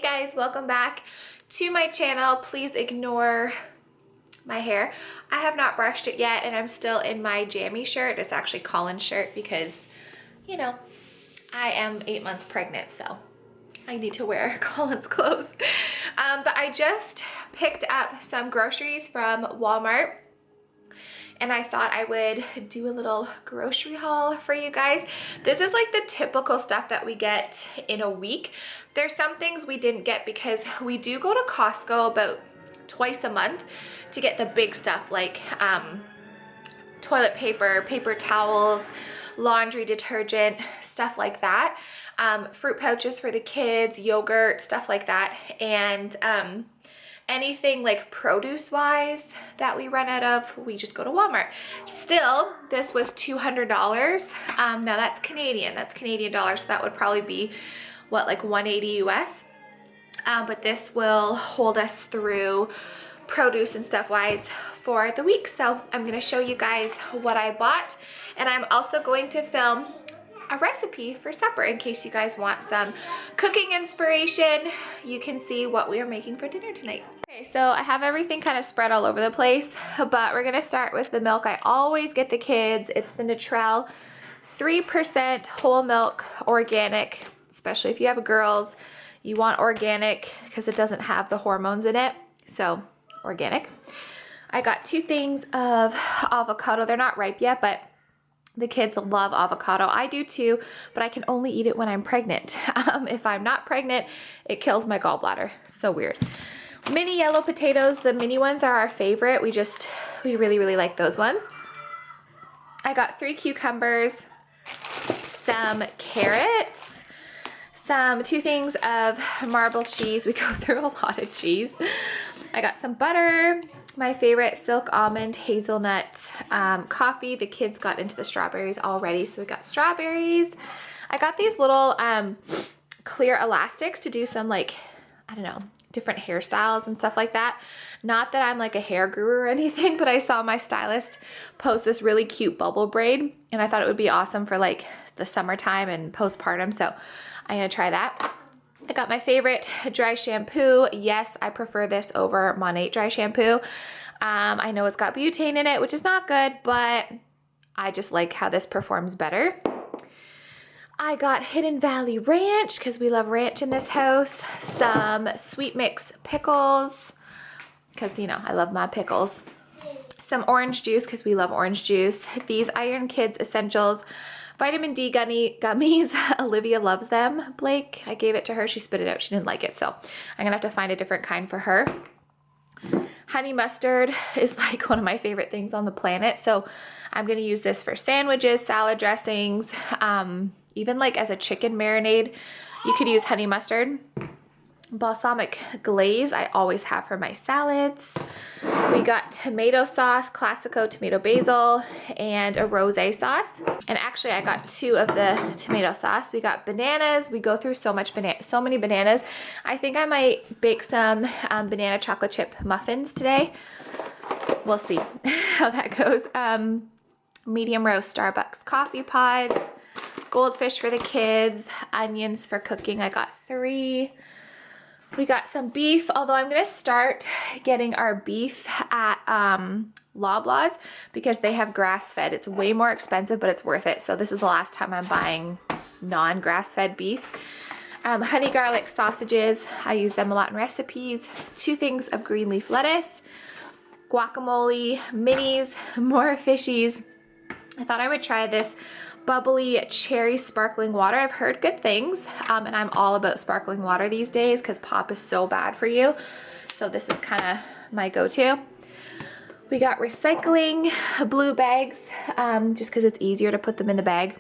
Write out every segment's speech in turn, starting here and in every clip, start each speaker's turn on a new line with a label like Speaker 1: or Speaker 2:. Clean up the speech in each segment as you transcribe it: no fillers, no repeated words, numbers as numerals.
Speaker 1: Hey guys, welcome back to my channel. Please ignore my hair. I have not brushed it yet and I'm still in my jammy shirt. It's actually Colin's shirt because, you know, I am 8 months pregnant, so I need to wear Colin's clothes. But I just picked up some groceries from Walmart and I thought I would do a little grocery haul for you guys. This is like the typical stuff that we get in a week. There's some things we didn't get because we do go to Costco about twice a month to get the big stuff like toilet paper, paper towels, laundry detergent, stuff like that. Fruit pouches for the kids, yogurt, stuff like that. And anything like produce wise that we run out of, we just go to Walmart. Still, this was $200. Now that's Canadian dollars, so that would probably be what, like 180 US. But this will hold us through produce and stuff wise for the week. So I'm gonna show you guys what I bought, and I'm also going to film a recipe for supper in case you guys want some cooking inspiration. You can see what we are making for dinner tonight. Okay, so I have everything kind of spread all over the place, but we're gonna start with the milk. I always get the kids. It's the Nutrell 3% whole milk organic, especially if you have girls. You want organic because it doesn't have the hormones in it, so organic. I got 2 things of avocado. They're not ripe yet, but the kids love avocado. I do too, but I can only eat it when I'm pregnant. If I'm not pregnant, it kills my gallbladder. So weird. Mini yellow potatoes. The mini ones are our favorite. We really like those ones. I got 3 cucumbers, some carrots, 2 things of marble cheese. We go through a lot of cheese. I got some butter, my favorite silk almond hazelnut coffee. The kids got into the strawberries already, so we got strawberries. I got these little clear elastics to do some, like, I don't know, different hairstyles and stuff like that. Not that I'm like a hair guru or anything, but I saw my stylist post this really cute bubble braid and I thought it would be awesome for like the summertime and postpartum, so I'm gonna try that. I got my favorite dry shampoo. Yes, I prefer this over Monat dry shampoo. I know it's got butane in it, which is not good, but I just like how this performs better. I got Hidden Valley Ranch because we love ranch in this house. Some Sweet Mix pickles because, you know, I love my pickles. Some orange juice because we love orange juice. These Iron Kids Essentials vitamin D gummies. Olivia loves them. Blake, I gave it to her. She spit it out. She didn't like it, so I'm gonna have to find a different kind for her. Honey mustard is like one of my favorite things on the planet, so I'm gonna use this for sandwiches, salad dressings, even like as a chicken marinade. You could use honey mustard. Balsamic glaze I always have for my salads. We got tomato sauce, Classico tomato basil, and a rosé sauce. And actually I got 2 of the tomato sauce. We got bananas. We go through so many bananas. I think I might bake some banana chocolate chip muffins today. We'll see how that goes. Medium roast Starbucks coffee pods, goldfish for the kids, onions for cooking. I got 3. We got some beef, although I'm gonna start getting our beef at Loblaws because they have grass-fed. It's way more expensive, but it's worth it. So this is the last time I'm buying non-grass-fed beef. Honey garlic sausages, I use them a lot in recipes. 2 things of green leaf lettuce, guacamole, minis, more fishies. I thought I would try this bubbly cherry sparkling water. I've heard good things, and I'm all about sparkling water these days because pop is so bad for you. So this is kind of my go-to. We got recycling blue bags, just because it's easier to put them in the bag.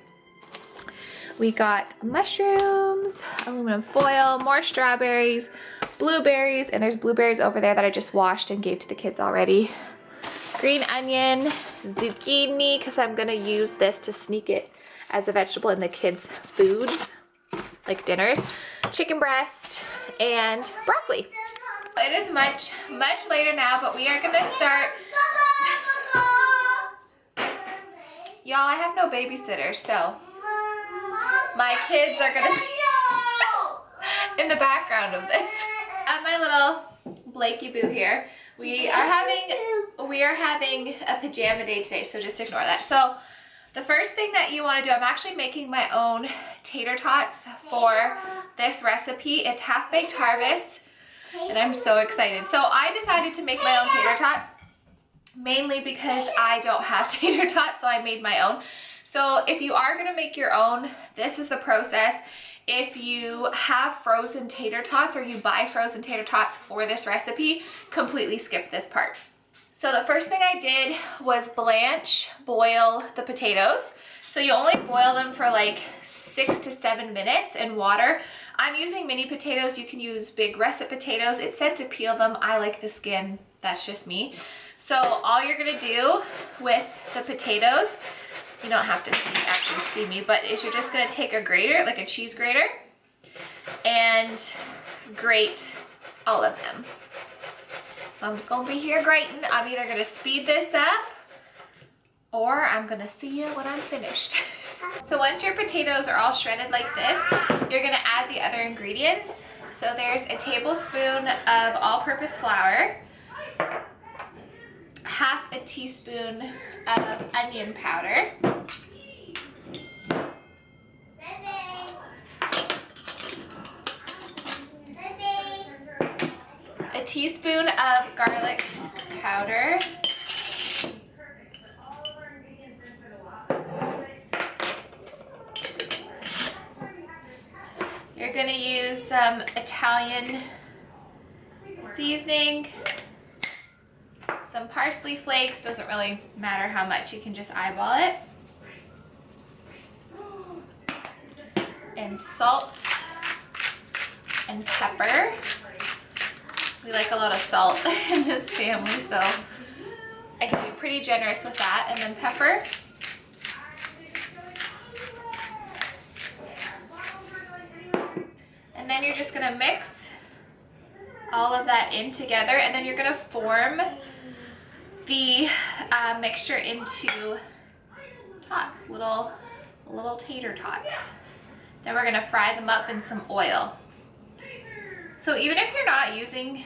Speaker 1: We got mushrooms, aluminum foil, more strawberries, blueberries, and there's blueberries over there that I just washed and gave to the kids already. Green onion, zucchini, because I'm gonna use this to sneak it as a vegetable in the kids' foods, like dinners. Chicken breast, and broccoli. It is much later now, but we are gonna start. Y'all, I have no babysitter, so my kids are gonna be in the background of this. At my little Blakey Boo here, we are having a pajama day today, so just ignore that. So the first thing that you want to do, I'm actually making my own tater tots for this recipe. It's Half Baked Harvest, and I'm so excited. So I decided to make my own tater tots, mainly because I don't have tater tots, so I made my own. So if you are gonna make your own, this is the process. If you have frozen tater tots or you buy frozen tater tots for this recipe, completely skip this part. So the first thing I did was boil the potatoes. So you only boil them for like 6 to 7 minutes in water. I'm using mini potatoes. You can use big russet potatoes. It said to peel them. I like the skin. That's just me. So all you're gonna do with the potatoes, you don't have to actually see me, but is you're just gonna take a grater, like a cheese grater, and grate all of them. So I'm just gonna be here grating. I'm either gonna speed this up or I'm gonna see you when I'm finished. So once your potatoes are all shredded like this, you're gonna add the other ingredients. So there's a tablespoon of all-purpose flour, half a teaspoon of onion powder, a teaspoon of garlic powder, you're gonna use some Italian seasoning, some parsley flakes, doesn't really matter how much, you can just eyeball it, and salt and pepper. We like a lot of salt in this family, so I can be pretty generous with that. And then pepper. And then you're just gonna mix all of that in together, and then you're gonna form the mixture into tots, little tater tots. Then we're gonna fry them up in some oil. So even if you're not using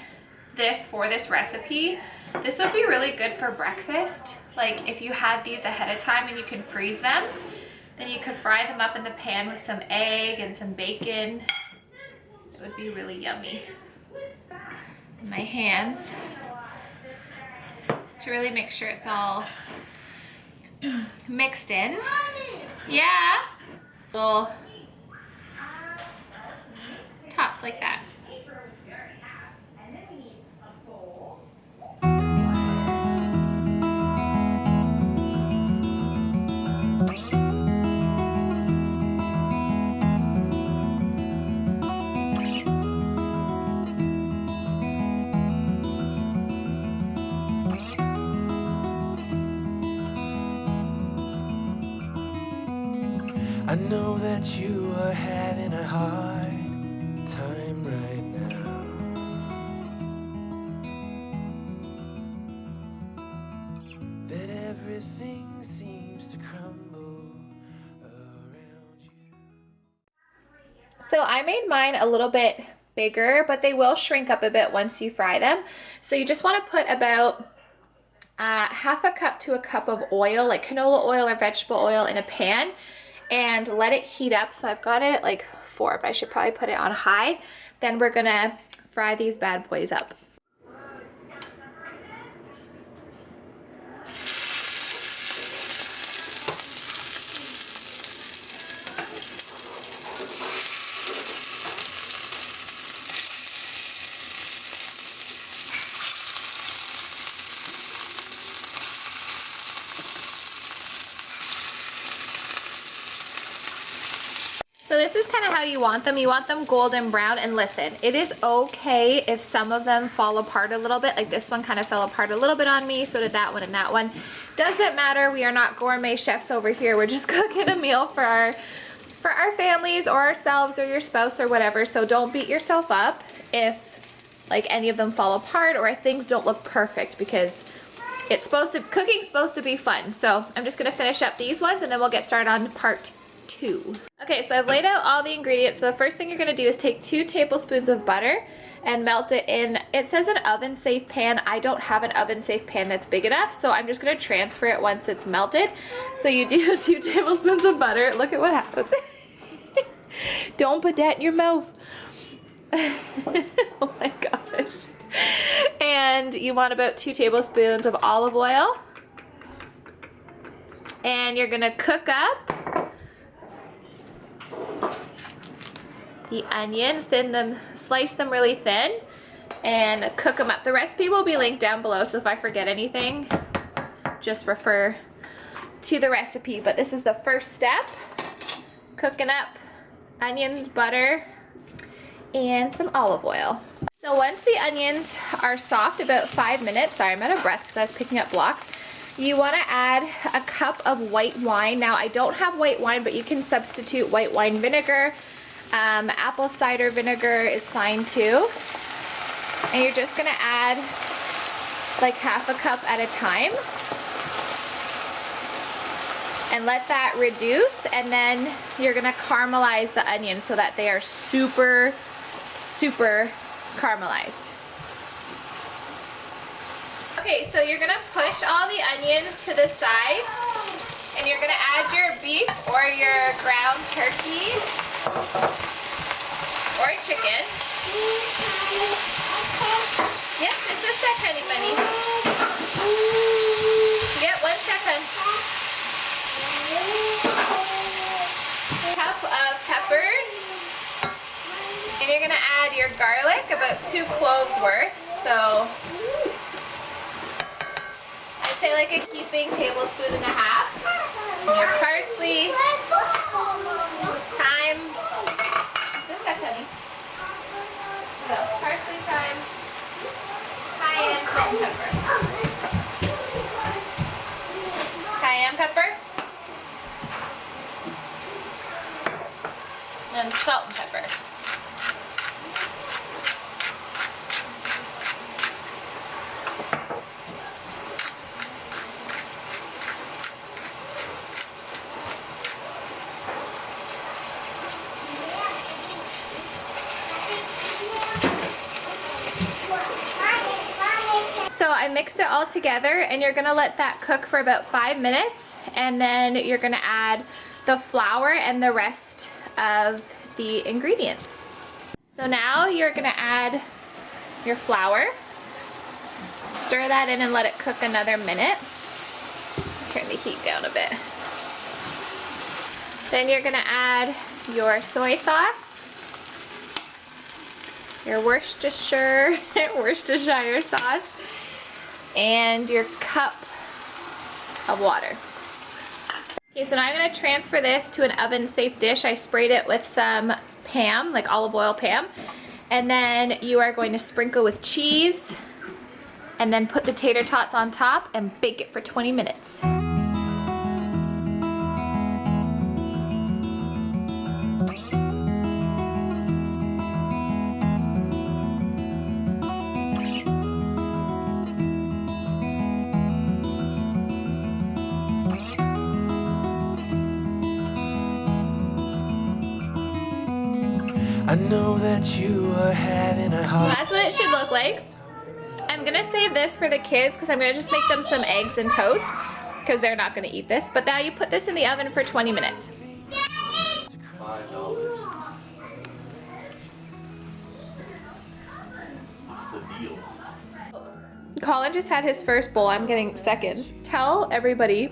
Speaker 1: this for this recipe, this would be really good for breakfast. Like if you had these ahead of time and you can freeze them, then you could fry them up in the pan with some egg and some bacon. It would be really yummy. In my hands, to really make sure it's all mixed in. Yeah. Little tops like that.
Speaker 2: I know that you are having a hard time right now. That everything seems to crumble around you.
Speaker 1: So I made mine a little bit bigger, but they will shrink up a bit once you fry them. So you just want to put about half a cup to a cup of oil, like canola oil or vegetable oil, in a pan, and let it heat up. So I've got it at like 4, but I should probably put it on high. Then we're gonna fry these bad boys up. So this is kind of how you want them. You want them golden brown. And listen, it is okay if some of them fall apart a little bit. Like this one kind of fell apart a little bit on me. So did that one and that one. Doesn't matter. We are not gourmet chefs over here. We're just cooking a meal for our families or ourselves or your spouse or whatever. So don't beat yourself up if like any of them fall apart or if things don't look perfect, because cooking's supposed to be fun. So I'm just gonna finish up these ones and then we'll get started on part 2. Okay, so I've laid out all the ingredients. So the first thing you're gonna do is take 2 tablespoons of butter and melt it in, it says an oven safe pan. I don't have an oven safe pan that's big enough, so I'm just gonna transfer it once it's melted. So you do 2 tablespoons of butter. Look at what happens. Don't put that in your mouth. Oh my gosh. And you want about 2 tablespoons of olive oil. And you're gonna cook up the onions, slice them really thin, and cook them up. The recipe will be linked down below, so if I forget anything, just refer to the recipe. But this is the first step, cooking up onions, butter, and some olive oil. So once the onions are soft, about 5 minutes, sorry, I'm out of breath because I was picking up blocks, you want to add a cup of white wine. Now I don't have white wine, but you can substitute white wine vinegar. Apple cider vinegar is fine too. And you're just gonna add like half a cup at a time. And let that reduce, and then you're gonna caramelize the onions so that they are super, super caramelized. Okay, so you're gonna push all the onions to the side, and you're gonna add your beef or your ground turkey or chicken. Yep, it's just a sec, honey bunny. Yep, 1 second. Cup of peppers. And you're gonna add your garlic, about 2 cloves worth. So I'd say like a heaping tablespoon and a half. And your parsley, thyme, just a sec, honey. So parsley, thyme, cayenne, salt, and pepper. Cayenne pepper. And salt and pepper. So I mixed it all together, and you're gonna let that cook for about 5 minutes, and then you're gonna add the flour and the rest of the ingredients. So now you're gonna add your flour, stir that in and let it cook another minute. Turn the heat down a bit. Then you're gonna add your soy sauce, your Worcestershire sauce, and your cup of water. Okay, so now I'm gonna transfer this to an oven safe dish. I sprayed it with some Pam, like olive oil Pam. And then you are going to sprinkle with cheese, and then put the tater tots on top and bake it for 20 minutes.
Speaker 2: I know that you are having a hard
Speaker 1: That's what it should look like. I'm gonna save this for the kids because I'm gonna just make them some eggs and toast because they're not gonna eat this. But now you put this in the oven for 20 minutes.
Speaker 3: $5. What's the deal?
Speaker 1: Colin just had his first bowl. I'm getting seconds. Tell everybody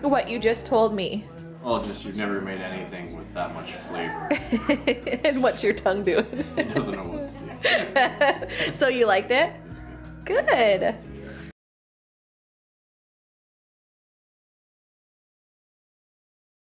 Speaker 1: what you just told me.
Speaker 3: Well, just you've never made anything with that much flavor.
Speaker 1: And what's your tongue doing?
Speaker 3: It doesn't know what to do.
Speaker 1: So you liked it?
Speaker 3: It's good.
Speaker 1: Good.